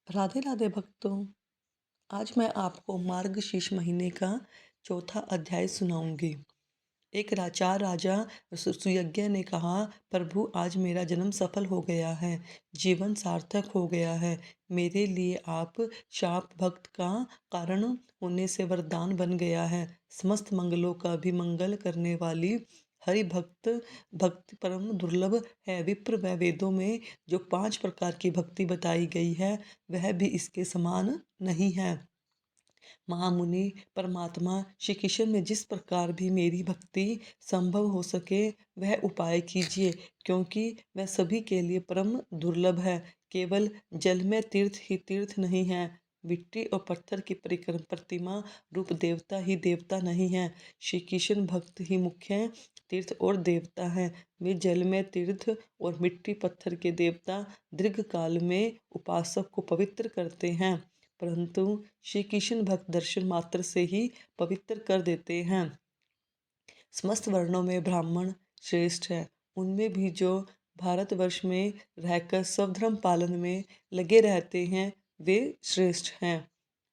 राधे राधे भक्तों। आज मैं आपको मार्गशीर्ष महीने का चौथा अध्याय सुनाऊंगी। एक चार राजा सुयज्ञ ने कहा, प्रभु आज मेरा जन्म सफल हो गया है, जीवन सार्थक हो गया है। मेरे लिए आप शाप भक्त का कारण होने से वरदान बन गया है। समस्त मंगलों का भी मंगल करने वाली हरि भक्त भक्ति परम दुर्लभ है। विप्र व वेदों में जो 5 प्रकार की भक्ति बताई गई है, वह भी इसके समान नहीं है। महामुनि परमात्मा श्री कृष्ण में जिस प्रकार भी मेरी भक्ति संभव हो सके वह उपाय कीजिए, क्योंकि वह सभी के लिए परम दुर्लभ है। केवल जल में तीर्थ ही तीर्थ नहीं है, मिट्टी और पत्थर की परिक्रम प्रतिमा रूप देवता ही देवता नहीं है। श्री कृष्ण भक्त ही मुख्य तीर्थ और देवता है। वे जल में तीर्थ और मिट्टी पत्थर के देवता दीर्घ काल में उपासक को पवित्र करते हैं, परंतु श्री कृष्ण भक्त दर्शन मात्र से ही पवित्र कर देते हैं। समस्त वर्णों में ब्राह्मण श्रेष्ठ है। उनमें भी जो भारतवर्ष में रहकर स्वधर्म पालन में लगे रहते हैं, वे श्रेष्ठ हैं।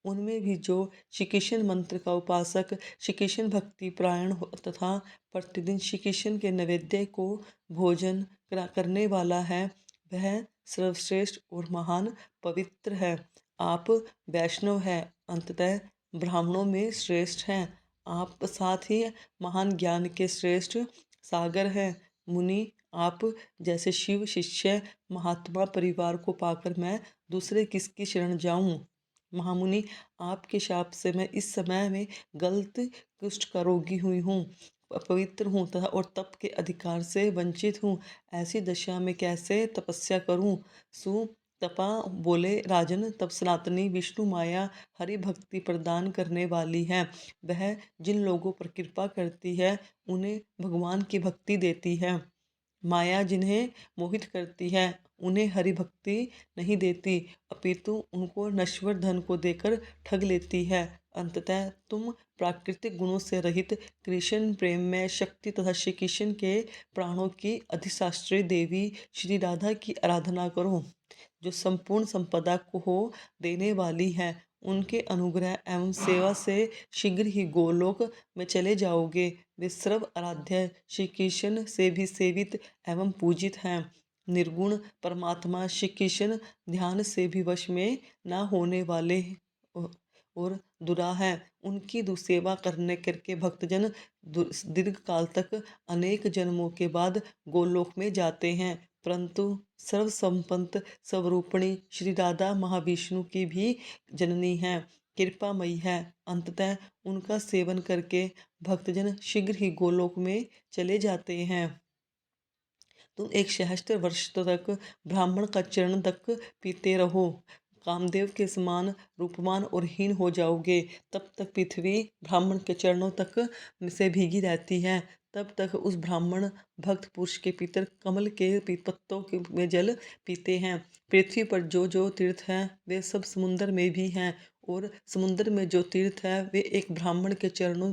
उनमें भी जो श्री कृष्ण मंत्र का उपासक, श्री कृष्ण भक्ति परायण तथा प्रतिदिन श्री कृष्ण के नैवेद्य को भोजन करने वाला है, वह सर्वश्रेष्ठ और महान पवित्र है। आप वैष्णव हैं, अंततः ब्राह्मणों में श्रेष्ठ हैं। आप साथ ही महान ज्ञान के श्रेष्ठ सागर हैं। मुनि, आप जैसे शिव शिष्य महात्मा परिवार को पाकर मैं दूसरे किसकी शरण जाऊं। महामुनि, आपके शाप से मैं इस समय में गलत कुष्ठ का रोगी हुई हूँ, अपवित्र हूँ तथा और तप के अधिकार से वंचित हूँ। ऐसी दशा में कैसे तपस्या करूँ। तपा बोले, राजन, तब सनातनी विष्णु माया हरि भक्ति प्रदान करने वाली है। वह जिन लोगों पर कृपा करती है उन्हें भगवान की भक्ति देती है। माया जिन्हें मोहित करती है उन्हें हरि भक्ति नहीं देती, अपितु उनको नश्वर धन को देकर ठग लेती है। अंततः तुम प्राकृतिक गुणों से रहित कृष्ण प्रेम में शक्ति तथा श्री कृष्ण के प्राणों की अधिशास्त्री देवी श्री राधा की आराधना करो, जो संपूर्ण संपदा को हो देने वाली है। उनके अनुग्रह एवं सेवा से शीघ्र ही गोलोक में चले जाओगे। वे सर्व आराध्य श्री कृष्ण से भी सेवित एवं पूजित हैं। निर्गुण परमात्मा श्री कृष्ण ध्यान से भी वश में न होने वाले और दुरा है। उनकी दुसेवा करने करके भक्तजन दीर्घ काल तक अनेक जन्मों के बाद गोलोक में जाते हैं, परंतु सर्वसंपन्न स्वरूपिणी श्री राधा महाविष्णु की भी जननी है, कृपामयी है। अंततः उनका सेवन करके भक्तजन शीघ्र ही गोलोक में चले जाते हैं। तुम एक सहस्त्र वर्ष तक ब्राह्मण का चरण तक पीते रहो, कामदेव के समान रूपवान और हीन हो जाओगे। तब तक पृथ्वी ब्राह्मण के चरणों तक से भीगी रहती है। तब तक उस ब्राह्मण भक्त पुरुष के पितर कमल के पत्तों में जल पीते हैं। पृथ्वी पर जो जो तीर्थ हैं वे सब समुद्र में भी हैं, और समुद्र में जो तीर्थ है वे एक ब्राह्मण के चरणों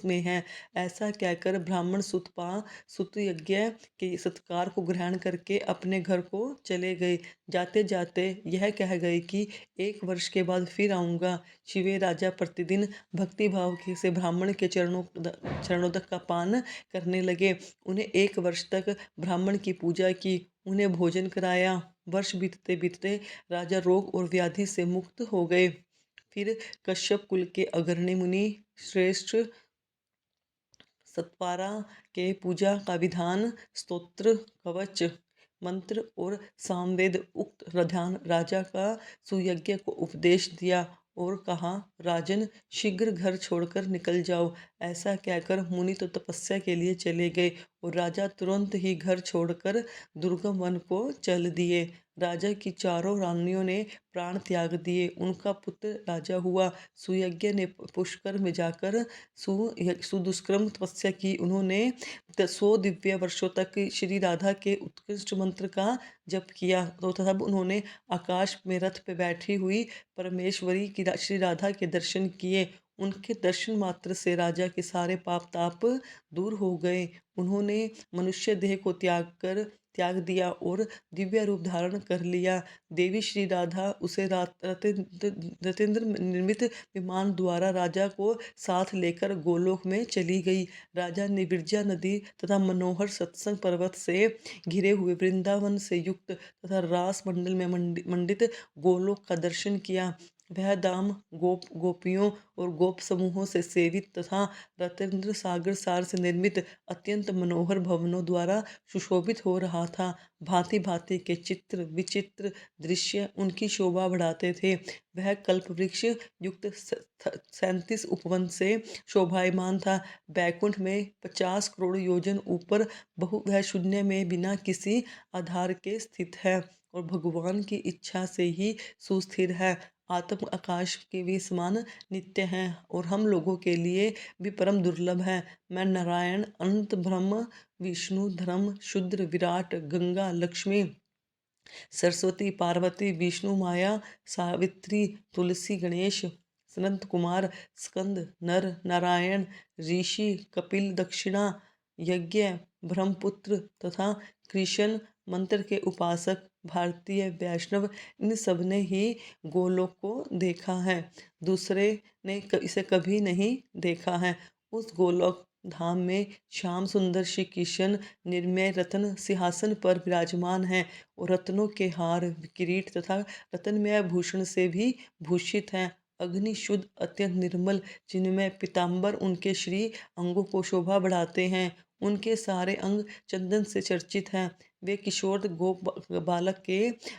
में हैं। ऐसा कहकर ब्राह्मण सुत यज्ञ के सत्कार को ग्रहण करके अपने घर को चले गए। जाते जाते यह कह गए कि 1 वर्ष के बाद फिर आऊँगा। शिवे राजा प्रतिदिन भक्ति भाव से ब्राह्मण के चरणोदक का पान करने लगे। उन्हें 1 वर्ष तक ब्राह्मण की पूजा की, उन्हें भोजन कराया। वर्ष बीतते बीतते राजा रोग और व्याधि से मुक्त हो गए। फिर कश्यप कुल के अग्रणी मुनि श्रेष्ठ सत्पारा के पूजा का विधान, स्तोत्र, कवच मंत्र और सामवेद उक्त ध्यान राजा का सुयज्ञ को उपदेश दिया और कहा, राजन, शीघ्र घर छोड़कर निकल जाओ। ऐसा कहकर मुनि तो तपस्या के लिए चले गए और राजा तुरंत ही घर छोड़कर दुर्गम वन को चल दिए। राजा की चारों रानियों ने प्राण त्याग दिए। उनका पुत्र राजा हुआ। सुयज्ञ ने पुष्कर में जाकर सुदुष्कर्म तपस्या की। उन्होंने 100 दिव्य वर्षों तक श्री राधा के उत्कृष्ट मंत्र का जप किया, तो तब उन्होंने आकाश में रथ पे बैठी हुई परमेश्वरी की श्री राधा के दर्शन किए। उनके दर्शन मात्र से राजा के सारे पाप ताप दूर हो गए। उन्होंने मनुष्य देह को त्याग दिया और दिव्य रूप धारण कर लिया। देवी श्री राधा उसे रतेंद्र निर्मित विमान द्वारा राजा को साथ लेकर गोलोक में चली गई। राजा ने विरजा नदी तथा मनोहर सत्संग पर्वत से घिरे हुए वृंदावन से युक्त तथा रास मंडल में मंडित गोलोक का दर्शन किया। वह धाम गोपियों और गोप समूहों से सेवित तथा रतेंद्र सागर सार से निर्मित अत्यंत मनोहर भवनों द्वारा सुशोभित हो रहा था। भांति भांति के चित्र विचित्र दृश्य उनकी शोभा बढ़ाते थे। वह कल्प वृक्ष युक्त 37 उपवन से शोभायमान था। बैकुंठ में 50 करोड़ योजन ऊपर वह शून्य में बिना किसी आधार के स्थित है और भगवान की इच्छा से ही सुस्थिर है। आत्म आकाश के भी समान नित्य हैं और हम लोगों के लिए भी परम दुर्लभ है। मैं नारायण अनंत ब्रह्म विष्णु धर्म शुद्र विराट गंगा लक्ष्मी सरस्वती पार्वती विष्णु माया सावित्री तुलसी गणेश सनत कुमार स्कंद नर नारायण ऋषि कपिल दक्षिणा यज्ञ ब्रह्मपुत्र तथा कृष्ण मंत्र के उपासक भारतीय वैष्णव इन सब ने ही गोलोक को देखा है। दूसरे ने इसे कभी नहीं देखा है। उस गोलोक धाम में श्याम सुंदर श्री कृष्ण निर्मय रत्न सिंहासन पर विराजमान है और रत्नों के हार किरीट तथा रत्नमय भूषण से भी भूषित हैं। अग्नि शुद्ध अत्यंत निर्मल चिन्मय पीताम्बर उनके श्री अंगों को शोभा बढ़ाते हैं। उनके सारे अंग चंदन से चर्चित हैं। वे किशोर गोप बालक के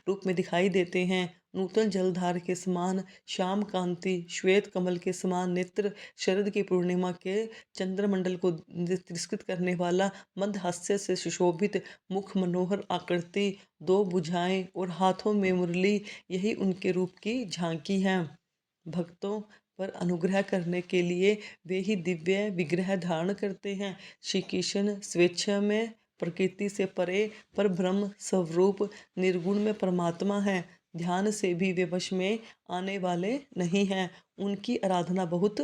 रूप में दिखाई देते हैं। नूतन जलधार के समान श्याम कांति श्वेत कमल के समान नेत्र शरद की पूर्णिमा के चंद्रमंडल को तिरस्कृत करने वाला मंद हास्य से सुशोभित मुख मनोहर आकृति दो भुजाएं और हाथों में मुरली यही उनके रूप की झांकी है। भक्तों पर अनुग्रह करने के लिए वे ही दिव्य विग्रह धारण करते हैं। श्री कृष्ण स्वेच्छा में प्रकृति से परे पर ब्रह्म स्वरूप निर्गुण में परमात्मा है। ध्यान से भी वे वश में आने वाले नहीं हैं। उनकी आराधना बहुत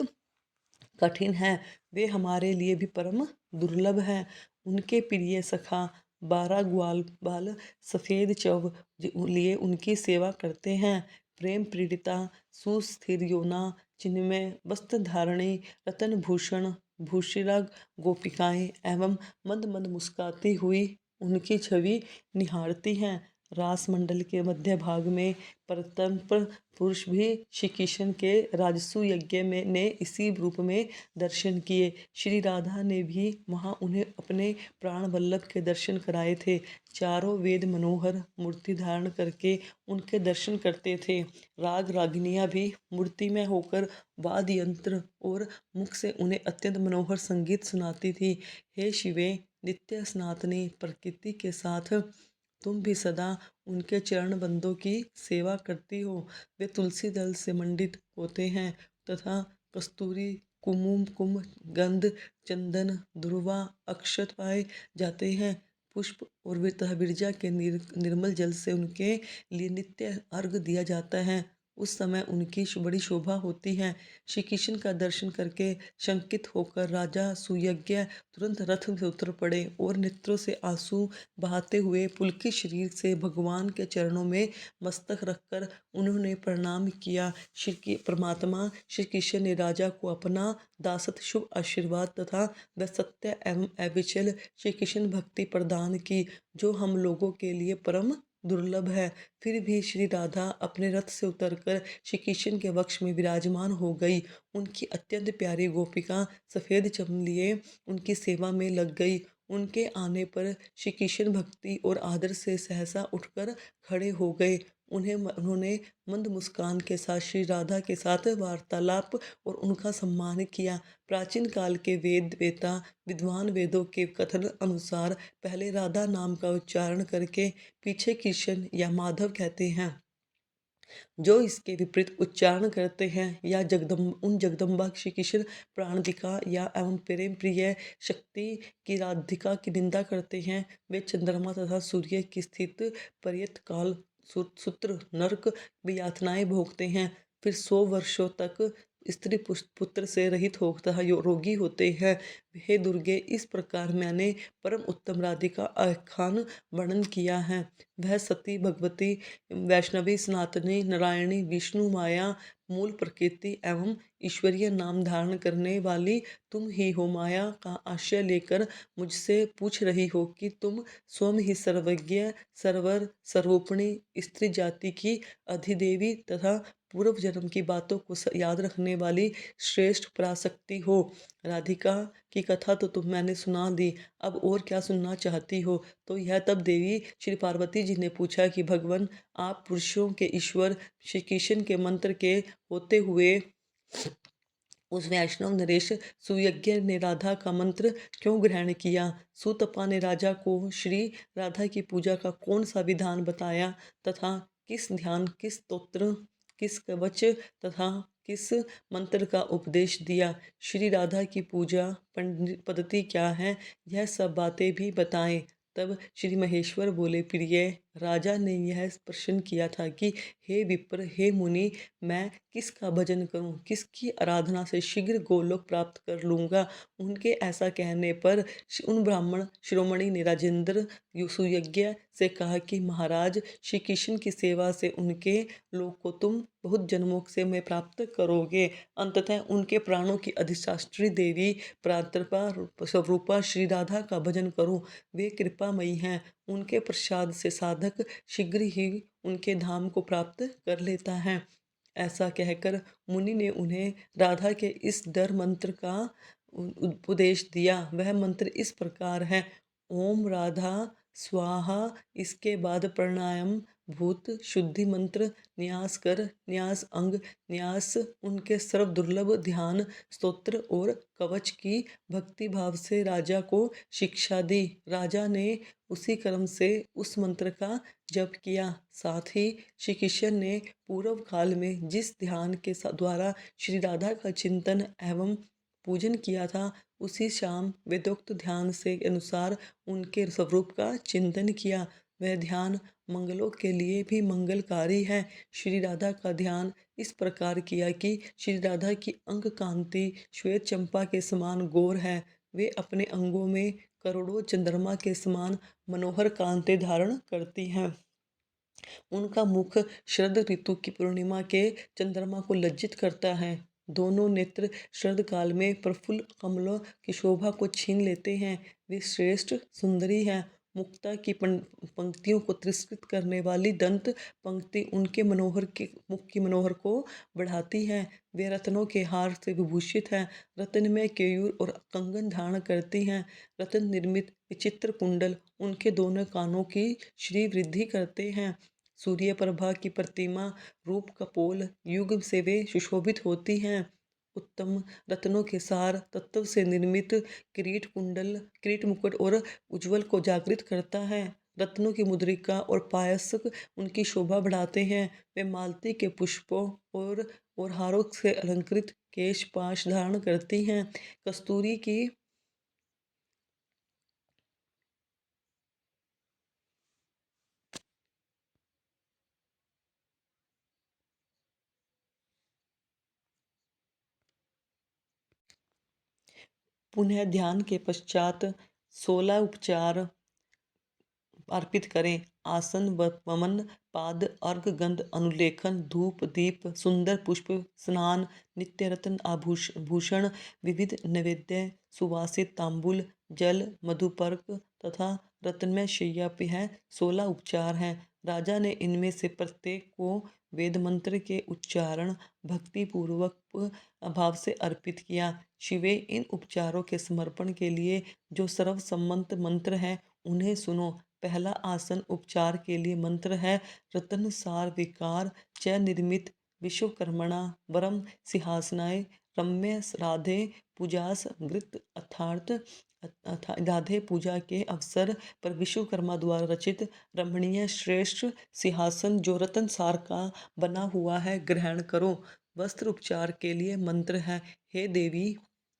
कठिन है। वे हमारे लिए भी परम दुर्लभ हैं। उनके प्रिय सखा 12 ग्वाल बाल सफ़ेद चव लिए उनकी सेवा करते हैं। प्रेम पीड़िता सुस्थिर योना चिन्मय वस्त्र धारणी रतन भूषण भूषिरा गोपिकाएं एवं मंद मंद मुस्काती हुई उनकी छवि निहारती हैं। रास मंडल के मध्य भाग में परतंत्र पुरुष भी श्री कृष्ण के राजसु यज्ञ में ने इसी रूप में दर्शन किए। श्री राधा ने भी वहाँ उन्हें अपने प्राण वल्लभ के दर्शन कराए थे। चारों वेद मनोहर मूर्ति धारण करके उनके दर्शन करते थे। राग रागिनियाँ भी मूर्ति में होकर वाद्य यंत्र और मुख से उन्हें अत्यंत मनोहर संगीत सुनाती थी। हे शिवे नित्य सनातनी प्रकृति के साथ तुम भी सदा उनके चरण बंदों की सेवा करती हो। वे तुलसी दल से मंडित होते हैं तथा कस्तूरी कुमकुम गंध चंदन दुर्वा अक्षत पाए जाते हैं। पुष्प और विरजा के निर्मल जल से उनके लिए नित्य अर्घ दिया जाता है। उस समय उनकी बड़ी शोभा होती है। श्री कृष्ण का दर्शन करके शंकित होकर राजा सुयज्ञ तुरंत रथ से उतर पड़े और नेत्रों से आंसू बहाते हुए पुलकित शरीर से भगवान के चरणों में मस्तक रखकर उन्होंने प्रणाम किया। श्री परमात्मा श्री कृष्ण ने राजा को अपना दासत्व शुभ आशीर्वाद तथा व सत्य एवं अविचल श्री कृष्ण भक्ति प्रदान की, जो हम लोगों के लिए परम दुर्लभ है। फिर भी श्री राधा अपने रथ से उतरकर श्री कृष्ण के वक्ष में विराजमान हो गई। उनकी अत्यंत प्यारी गोपिका सफ़ेद चमन लिए उनकी सेवा में लग गई। उनके आने पर श्री कृष्ण भक्ति और आदर से सहसा उठकर खड़े हो गए। उन्होंने मंद मुस्कान के साथ श्री राधा के साथ वार्तालाप और उनका सम्मान किया। प्राचीन काल के वेता विद्वान वेदों के कथन अनुसार पहले राधा नाम का उच्चारण करके पीछे कृष्ण या माधव कहते हैं। जो इसके विपरीत उच्चारण करते हैं या जगदम्बा श्री कृष्ण प्राणदिका या एवं प्रेम प्रिय शक्ति की राधिका की निंदा करते हैं, वे चंद्रमा तथा सूर्य की स्थित पर्यत काल सूत्र नरक यातनाएं भोगते हैं। फिर 100 वर्षों तक स्त्री पुत्र से रहित होता है, रोगी होते हैं। हे दुर्गे, इस प्रकार मैंने परम उत्तम राधिका आख्यान वर्णन किया है। वह सती, भगवती, वैष्णवी, सनातनी, नारायणी, विष्णु, माया, मूल प्रकृति एवं ईश्वरीय नाम धारण करने वाली तुम ही हो। माया का आश्रय लेकर मुझसे पूछ रही हो कि तुम स्वयं ही सर्वज्ञ, सर्वर, सर्वोपरि, स्त्री जाति की अधिदेवी तथा पूर्व जन्म की बातों को याद रखने वाली श्रेष्ठ पराशक्ति हो। राधिका की कथा तो मैंने सुना दी, अब और क्या सुनना चाहती हो? तो यह तब देवी श्री पार्वती जी ने पूछा कि भगवान, आप पुरुषों के ईश्वर श्री कृष्ण के मंत्र के होते हुए उस वैष्णव नरेश सुयज्ञ ने राधा का मंत्र क्यों ग्रहण किया? सुतपा ने राजा को श्री राधा की पूजा का कौन सा विधान बताया तथा किस ध्यान, किस स्तोत्र, किस कवच तथा किस मंत्र का उपदेश दिया? श्री राधा की पूजा पद्धति क्या है, यह सब बातें भी बताएं। तब श्री महेश्वर बोले, प्रिय राजा ने यह प्रश्न किया था कि हे विप्र, हे मुनि, मैं किसका भजन करूं, किसकी आराधना से शीघ्र गोलोक प्राप्त कर लूँगा? उनके ऐसा कहने पर उन ब्राह्मण शिरोमणि ने राजेंद्र सुयज्ञ से कहा कि महाराज, श्री कृष्ण की सेवा से उनके लोक को तुम बहुत जन्मों से में प्राप्त करोगे। अंततः उनके प्राणों की अधिष्ठात्री देवी प्रातर्पा स्वरूपा श्री राधा का भजन करो। वे कृपामयी हैं, उनके प्रसाद से साधक शीघ्र ही उनके धाम को प्राप्त कर लेता है। ऐसा कहकर मुनि ने उन्हें राधा के इस डर मंत्र का उपदेश दिया। वह मंत्र इस प्रकार है, ओम राधा स्वाहा। इसके बाद प्राणायाम, भूत शुद्धि मंत्र, न्यास कर, न्यास अंग, न्यास उनके सर्व दुर्लभ ध्यान, स्तोत्र और कवच की भक्ति भाव से राजा को शिक्षा दी। राजा ने उसी क्रम से उस मंत्र का जप किया। साथ ही श्री कृष्ण ने पूर्व काल में जिस ध्यान के द्वारा श्री राधा का चिंतन एवं पूजन किया था, उसी शाम वेदोक्त ध्यान से अनुसार उनके स्वरूप का चिंतन किया। वह ध्यान मंगलों के लिए भी मंगलकारी है। श्री राधा का ध्यान इस प्रकार किया कि श्री राधा की अंग कांति श्वेत चंपा के समान गौर है। वे अपने अंगों में करोड़ों चंद्रमा के समान मनोहर कांति धारण करती हैं। उनका मुख शरद ऋतु की पूर्णिमा के चंद्रमा को लज्जित करता है। दोनों नेत्र शरद काल में प्रफुल्ल कमलों की शोभा को छीन लेते हैं। वे श्रेष्ठ सुंदरी हैं। मुक्ता की पंक्तियों को तिरस्कृत करने वाली दंत पंक्ति उनके मनोहर के मुख की मनोहर को बढ़ाती है। वे रत्नों के हार से विभूषित हैं। रत्न में केयूर और कंगन धारण करती हैं। रत्न निर्मित विचित्र कुंडल उनके दोनों कानों की श्री वृद्धि करते हैं। सूर्य प्रभा की प्रतिमा रूप कपोल युग से वे सुशोभित होती हैं। उत्तम रत्नों के सार तत्व से निर्मित किरीट कुंडल, किरीट मुकुट और उज्ज्वल को जागृत करता है। रत्नों की मुद्रिका और पायस्क उनकी शोभा बढ़ाते हैं। वे मालती के पुष्पों और हारों से अलंकृत केश पाश धारण करती हैं। कस्तूरी की पुनः ध्यान के पश्चात 16 उपचार अर्पित करें। आसन वमन, पाद अर्घ, गंध अनुलेखन, धूप दीप, सुंदर पुष्प, स्नान, नित्य रत्न आभूषण, विविध नैवेद्य, सुवासित तांबूल, जल, मधुपर्क तथा रत्नमय शैया यह 16 उपचार हैं। राजा ने इनमें से प्रत्येक को वेद मंत्र के उच्चारण भक्ति पूर्वक भाव से अर्पित किया। शिवे, इन उपचारों के समर्पण के लिए जो सर्वसम्मत मंत्र हैं उन्हें सुनो। पहला आसन उपचार के लिए मंत्र है, रतन सार विकार च निर्मित विश्वकर्मणा वरम सिंहासनाय रम्य राधे पूजास वृत्त अर्थात राधे पूजा के अवसर पर विश्वकर्मा द्वारा रचित रमणीय श्रेष्ठ सिंहासन जो रतन सार का बना हुआ है, ग्रहण करो। वस्त्र उपचार के लिए मंत्र है, हे देवी,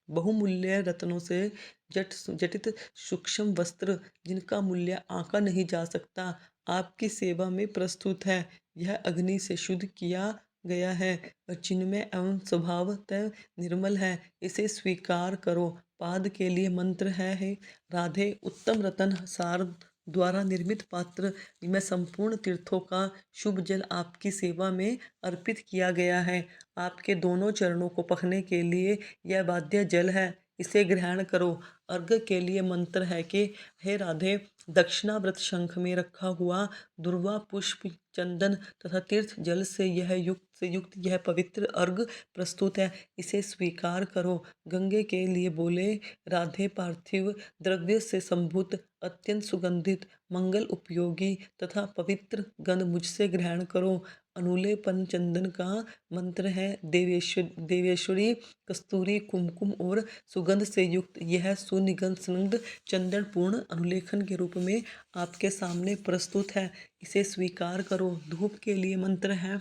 बहुमूल्य रत्नों से जटित सूक्ष्म वस्त्र जिनका मूल्य आंका नहीं जा सकता, आपकी सेवा में प्रस्तुत है। यह अग्नि से शुद्ध किया गया है और चिन्मय एवं स्वभावतः निर्मल है, इसे स्वीकार करो। पाद के लिए मंत्र है, हे राधे, उत्तम रतन सार द्वारा निर्मित पात्र में संपूर्ण तीर्थों का शुभ जल आपकी सेवा में अर्पित किया गया है। आपके दोनों चरणों को पखने के लिए यह वाद्य जल है, इसे ग्रहण करो। अर्घ के लिए मंत्र है कि हे राधे, दक्षिणाव्रत शंख में रखा हुआ दुर्वा पुष्प, चंदन तथा तीर्थ जल से युक्त यह पवित्र अर्घ प्रस्तुत है, इसे स्वीकार करो। गंगे के लिए बोले, राधे, पार्थिव द्रव्य से संभूत अत्यंत सुगंधित, मंगल उपयोगी तथा पवित्र गंध मुझसे ग्रहण करो। अनुलेपन चंदन का मंत्र है, देवेश्वरी कस्तूरी, कुमकुम और सुगंध से युक्त यह सुनिगंध चंदन पूर्ण अनुलेखन के रूप में आपके सामने प्रस्तुत है, इसे स्वीकार करो। धूप के लिए मंत्र है,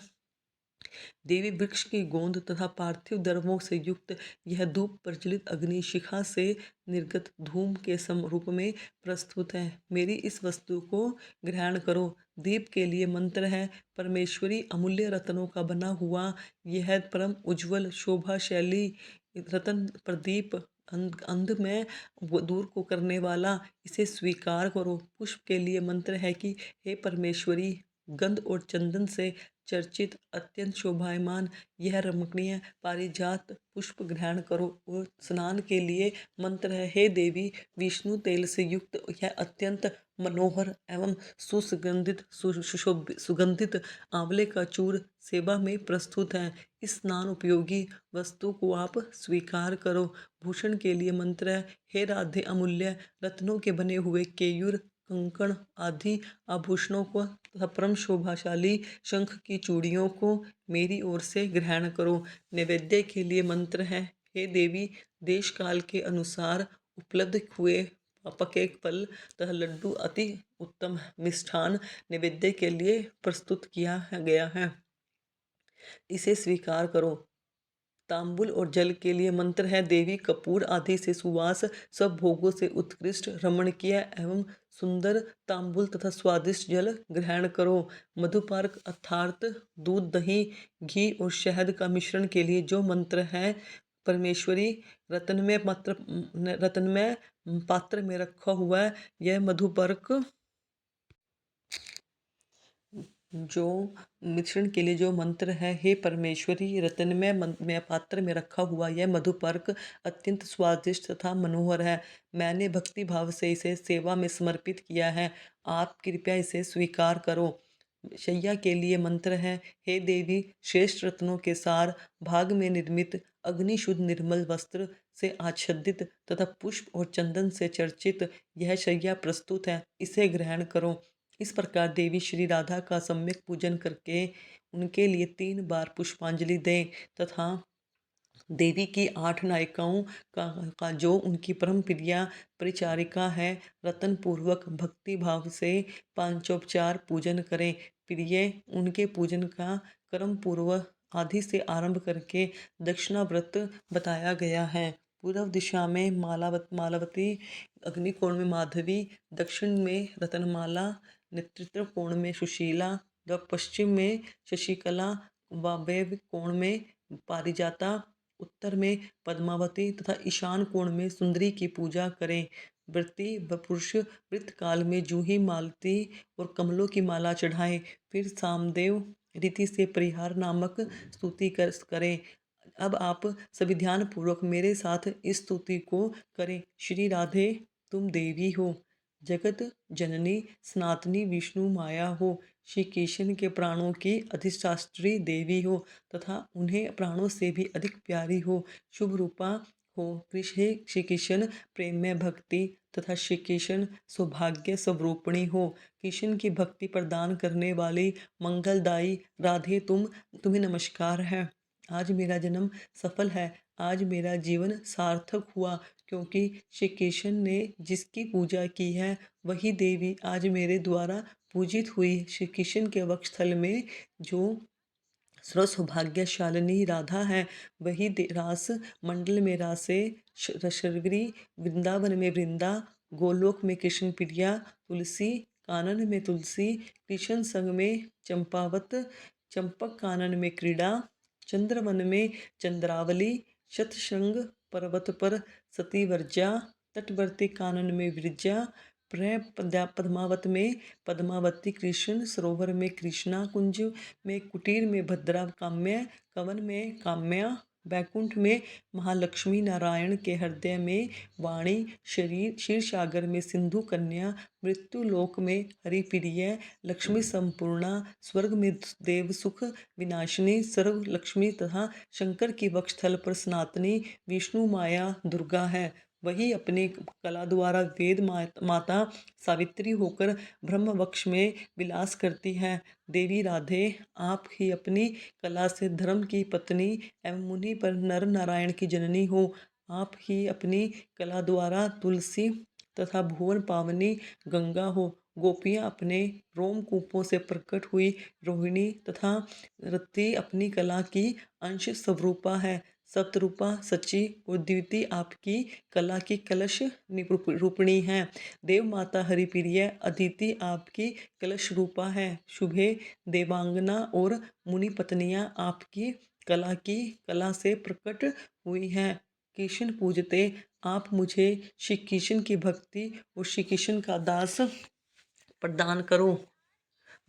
देवी वृक्ष की गोंद तथा पार्थिव द्रव्यों से युक्त यह धूप प्रज्वलित अग्नि शिखा से निर्गत धूम के रूप में प्रस्तुत है, मेरी इस वस्तु को ग्रहण करो। दीप के लिए मंत्र है, परमेश्वरी अमूल्य रत्नों का बना हुआ यह परम उज्ज्वल शोभाशैली रतन प्रदीप अंध में दूर को करने वाला, इसे स्वीकार करो। पुष्प के लिए मंत्र है कि हे परमेश्वरी, गंध और चंदन से चर्चित अत्यंत शोभायमान यह रमणीय पारिजात पुष्प ग्रहण करो। और स्नान के लिए मंत्र है, हे देवी, विष्णु तेल से युक्त यह अत्यंत मनोहर एवं सुसुगंधित सुगंधित आंवले का चूर्ण सेवा में प्रस्तुत है, इस स्नान उपयोगी वस्तु को आप स्वीकार करो। भूषण के लिए मंत्र है, हे राधे, अमूल्य रत्नों के बने हुए केयूर, कंकण आदि आभूषणों को तथा परम शोभाशाली शंख की चूड़ियों को मेरी ओर से ग्रहण करो। नैवेद्य के लिए मंत्र है, हे देवी, देश काल के अनुसार उपलब्ध हुए पके फल तथा लड्डू अति उत्तम मिष्ठान नैवेद्य के लिए प्रस्तुत किया गया है, इसे स्वीकार करो। तांबुल और जल के लिए मंत्र है, देवी, कपूर आदि से सुवास सब भोगों से उत्कृष्ट रमणीय एवं सुंदर तांबुल तथा स्वादिष्ट जल ग्रहण करो। मधुपर्क अर्थात दूध, दही, घी और शहद का मिश्रण के लिए जो मंत्र है, परमेश्वरी, रत्नमय पात्र में रखा हुआ है यह मधुपर्क जो मिश्रण के लिए जो मंत्र है, हे परमेश्वरी, रत्नमय पात्र में रखा हुआ यह मधुपर्क अत्यंत स्वादिष्ट तथा मनोहर है, मैंने भक्ति भाव से इसे सेवा में समर्पित किया है, आप कृपया इसे स्वीकार करो। शैया के लिए मंत्र है, हे देवी, श्रेष्ठ रत्नों के सार भाग में निर्मित अग्नि शुद्ध निर्मल वस्त्र से आच्छादित तथा पुष्प और चंदन से चर्चित यह शैया प्रस्तुत है, इसे ग्रहण करो। इस प्रकार देवी श्री राधा का सम्यक पूजन करके उनके लिए 3 बार पुष्पांजलि दें तथा देवी की 8 नायिकाओं का जो उनकी परम प्रिया परिचारिका है, रतन पूर्वक भक्ति भाव से पांचोपचार पूजन करें। प्रिय उनके पूजन का कर्म पूर्व आदि से आरंभ करके दक्षिणाव्रत बताया गया है। पूर्व दिशा में मालावती, अग्निकोण में माधवी, दक्षिण में रतनमाला, नेतृत्व कोण में सुशीला व पश्चिम में शशिकला, वायव्य कोण में पारिजाता, उत्तर में पद्मावती तथा ईशान कोण में सुंदरी की पूजा करें। व्रती व पुरुष वृत काल में जूही, मालती और कमलों की माला चढ़ाएं, फिर सामदेव रीति से परिहार नामक स्तुति करें। अब आप सभी ध्यान पूर्वक मेरे साथ इस स्तुति को करें। श्री राधे, तुम देवी हो, जगत जननी सनातनी विष्णु माया हो, श्री कृष्ण के प्राणों की अधिष्ठात्री देवी हो तथा उन्हें प्राणों से भी अधिक प्यारी हो, शुभ रूपा हो। कृष्ण श्री कृष्ण प्रेम में भक्ति तथा श्री कृष्ण सौभाग्य स्वरूपिणी हो, कृष्ण की भक्ति प्रदान करने वाली मंगलदायी राधे, तुम्हें नमस्कार है। आज मेरा जन्म सफल है, आज मेरा जीवन सार्थक हुआ, क्योंकि श्री कृष्ण ने जिसकी पूजा की है वही देवी आज मेरे द्वारा पूजित हुई। श्री कृष्ण के वक्षस्थल में जो सर्व सौभाग्यशालिनी राधा है वही रास मंडल में रासे, शर्वरी वृंदावन में वृंदा, गोलोक में कृष्ण प्रिया, तुलसी कानन में तुलसी, कृष्ण संग में चंपावत, चंपक कानन में क्रीड़ा, चंद्रवन में चंद्रावली, शतशृंग पर्वत पर सती वर्जा, तटवर्ती कानन में विरजा, पद्मावत में पद्मावती, कृष्ण सरोवर में कृष्णा, कुंज में कुटीर में भद्रा काम्य, कवन में काम्या, बैकुंठ में महालक्ष्मी, नारायण के हृदय में वाणी, शरीर क्षीर सागर में सिंधु कन्या, मृत्यु लोक में हरिप्रिय, लक्ष्मी संपूर्णा, स्वर्ग में देव सुख विनाशिनी, सर्व लक्ष्मी तथा शंकर की वक्षस्थल पर सनातनी विष्णु माया दुर्गा है। वही अपनी कला द्वारा वेद माता सावित्री होकर ब्रह्म वक्ष में विलास करती है। देवी राधे, आप ही अपनी कला से धर्म की पत्नी एवं मुनि पर नर नारायण की जननी हो। आप ही अपनी कला द्वारा तुलसी तथा भुवन पावनी गंगा हो। गोपियाँ अपने रोमकूपों से प्रकट हुई रोहिणी तथा रति अपनी कला की अंश स्वरूपा है। सप्तरूपा सची और द्वितीय आपकी कला की कलश रूपिणी है। देव माता हरिप्रिय अदिति आपकी कलश रूपा है। शुभे देवांगना और मुनि पत्नियां आपकी कला से प्रकट हुई हैं। कृष्ण पूजते आप मुझे श्री कृष्ण की भक्ति और श्री कृष्ण का प्रदान करो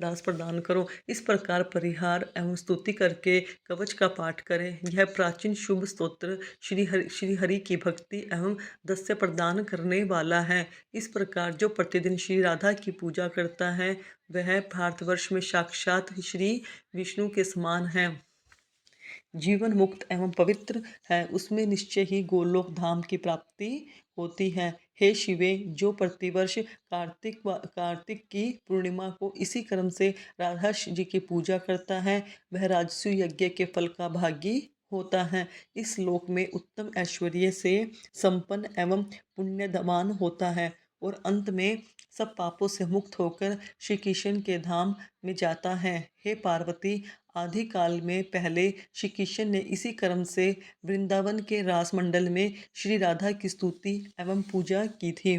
दास प्रदान करो। इस प्रकार परिहार एवं स्तुति करके कवच का पाठ करें। यह प्राचीन शुभ स्तोत्र श्री हरि की भक्ति एवं दस्य प्रदान करने वाला है। इस प्रकार जो प्रतिदिन श्री राधा की पूजा करता है वह भारतवर्ष में साक्षात श्री विष्णु के समान है, जीवन मुक्त एवं पवित्र है। उसमें निश्चय ही गोलोक धाम की प्राप्ति होती है। हे शिवे, जो प्रतिवर्ष कार्तिक की पूर्णिमा को इसी क्रम से राधा जी की पूजा करता है वह राजसूय यज्ञ के फल का भागी होता है। इस लोक में उत्तम ऐश्वर्य से संपन्न एवं पुण्यवान होता है और अंत में सब पापों से मुक्त होकर श्री कृष्ण के धाम में जाता है। हे पार्वती, आदि काल में पहले श्री कृष्ण ने इसी क्रम से वृंदावन के रास मंडल में श्री राधा की स्तुति एवं पूजा की थी।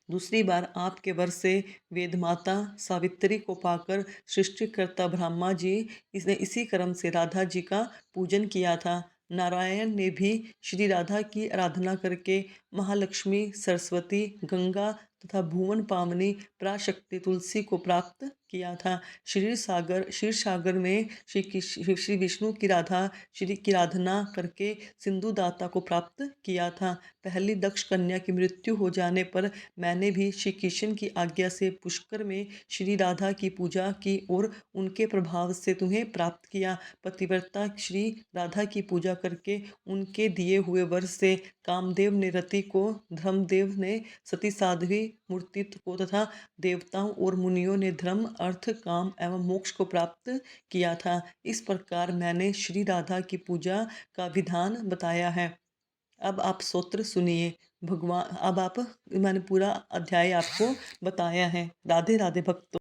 दूसरी बार आपके वर से वेदमाता सावित्री को पाकर सृष्टिकर्ता ब्रह्मा जी इसने इसी क्रम से राधा जी का पूजन किया था। नारायण ने भी श्री राधा की आराधना करके महालक्ष्मी, सरस्वती, गंगा तथा भुवन पावनी पराशक्ति तुलसी को प्राप्त किया था। क्षीर सागर में श्री विष्णु की आराधना करके सिंधु दाता को प्राप्त किया था। पहली दक्ष कन्या की मृत्यु हो जाने पर मैंने भी श्री कृष्ण की आज्ञा से पुष्कर में श्री राधा की पूजा की और उनके प्रभाव से तुम्हें प्राप्त किया। पतिव्रता श्री राधा की पूजा करके उनके दिए हुए वर से कामदेव ने रति को, धर्मदेव ने सती साध्वी मूर्ति को तथा देवताओं और मुनियों ने धर्म, अर्थ, काम एवं मोक्ष को प्राप्त किया था। इस प्रकार मैंने श्री राधा की पूजा का विधान बताया है। अब आप स्तोत्र सुनिए। मैंने पूरा अध्याय आपको बताया है। राधे राधे भक्तों।